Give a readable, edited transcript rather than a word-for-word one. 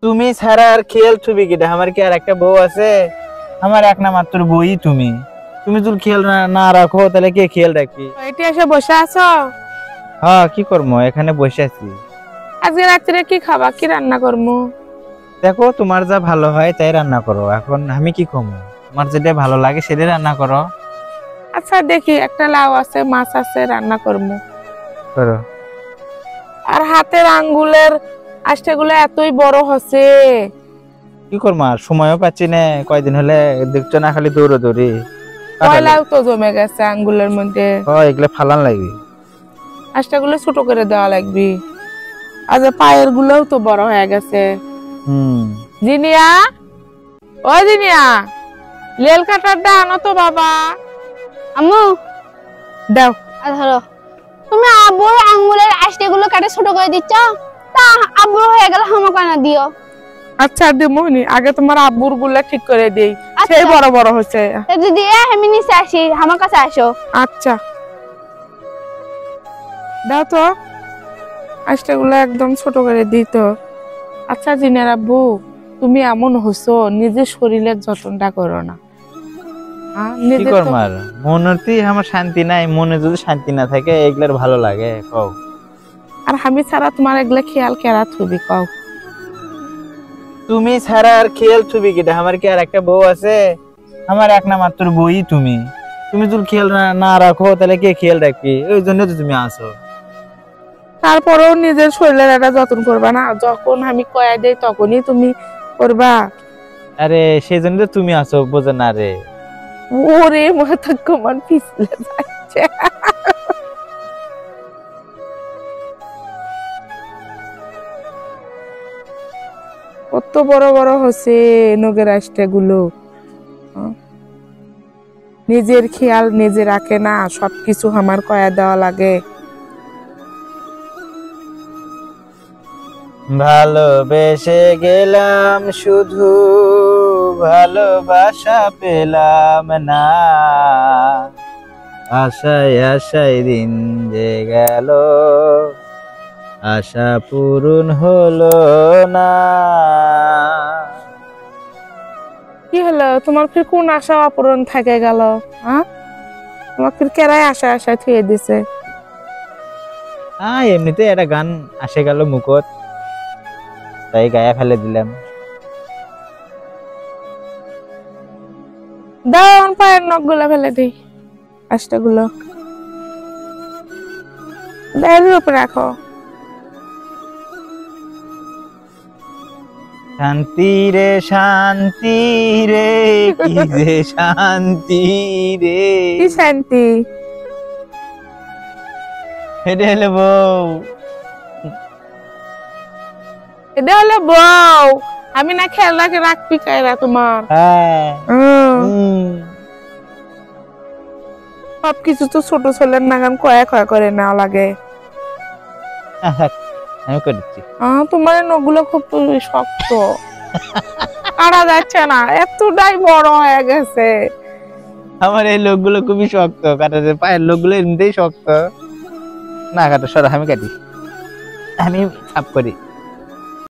তুমি ছাড়া আর খেয়াল ছবি কিটা? আমার কি আর একটা বউ আছে? আমার এক না মাত্র বই তুমি। তুমি যদি খেয়াল না রাখো তাহলে কে খেয়াল রাখবি? এটি এসে বসে আছো? হ্যাঁ, কি করবো, এখানে বসে আছি। আজকে রাত্রে কি খাবা, কি রান্না করবো? দেখো তোমার যা ভালো হয় তাই রান্না করো। এখন আমি কি কমো? তোমার যেটা ভালো লাগে সেটাই রান্না করো। আচ্ছা দেখি, একটা লাউ আছে, মাছ আছে, রান্না করবো। করো। আর হাতের আঙ্গুলের আষ্টেগুলো এতই বড় হচ্ছে। কি করবো, আর সময়ও পাচ্ছি না। কয়দিন হলে দেখছো না খালি দৌড়ি। কয়লাও তো জমে গেছে আঙ্গুলের মধ্যে। এগুলো ফালান লাগবে। আষ্টেগুলো ছোট করে দেওয়া লাগবে। আজ পায়ের গুলোও তো বড় হয়ে গেছে। জিনিয়া, ও জিনিয়া, লেল কাটারটা আনো তো বাবা। আম্মু দাও। ধরো, তুমি আব্বুর আঙ্গুলের আষ্টেগুলো কাটে ছোট করে দিচ্ছ, তা আব্বুর হয়ে গেল আমাকে না দিও। আচ্ছা দিমুনি, আগে তোমার আব্বুর গুলা ঠিক করে দেই। সেই বড় বড় হচ্ছে। দিদি আমি নিচে আসি, আমার কাছে আসো। আচ্ছা দাও তো, আষ্টেগুলো একদম ছোট করে দিই তো। আচ্ছা জিনের আব্বু, তুমি এমন হচ্ছো, নিজের শরীরের যত্নটা করো না। কি করবো, আর মনেতে আমার শান্তি নাই। মনে যদি শান্তি না থাকে এগুলার ভালো লাগে কও? আর আমি ছাড়া তোমার এগুলা খেয়াল কেরা থুবি কও? তুমি ছাড়া আর খেয়াল ছবি কিটা? আমার কি আর একটা বউ আছে? আমার এক না মাত্র বই তুমি। তুমি যদি খেয়াল না রাখো তাহলে কে খেয়াল রাখবি? ওই জন্য তো তুমি আসো। তারপরেও নিজের শরীরের একটা যত্ন করবা না? যখন আমি কয়া দেই তখনই তুমি করবা। আরে সেই জন্য তো তুমি আসো, বোঝো না রে? ওরে মাথা কমান পিছলে যাচ্ছে। কত বড় বড় হচ্ছে নগের আষ্টা গুলো। নিজের খেয়াল নিজে রাখে না, সবকিছু আমার কয়া দেওয়া লাগে। ভালোবেসে গেলাম শুধু, ভালোবাসা পেলাম না। আশায় আশায় দিন যে গেল, আশা পূরণ হলো না। কি হলো তোমার? ফির কোন আশা অপূরণ থেকে গেল? তোমার ফির কেরাই আশা আশা থুয়ে দিছে? এমনিতে একটা গান আসে গেল মুখত, তাই গায়ে ফেলে দিলাম। দাও পায়ের নখ গুলা ফেলে দিই, আষ্টা গুলো দেহের উপরে রাখো। শান্তি রে শান্তি রে, কি যে শান্তি রে। কি শান্তি? এটা হলো বউ। এটা হলো বউ? আমি না খেয়াল রাখে রাখবি কায়রা তোমার? সবকিছু তো ছোট ছেলের নাগান কয়া কয়া করে নেওয়া লাগে। আমি করে দিচ্ছি। তোমার নখগুলো খুব শক্ত, কাটা যাচ্ছে না, এতটাই বড় হয়ে গেছে। আমার এই লোকগুলো খুবই শক্ত, কাটাতে পায়ের লোকগুলো এমনিতেই শক্ত। না কাটা, সরা, আমি কাটি, আমি সাফ করি।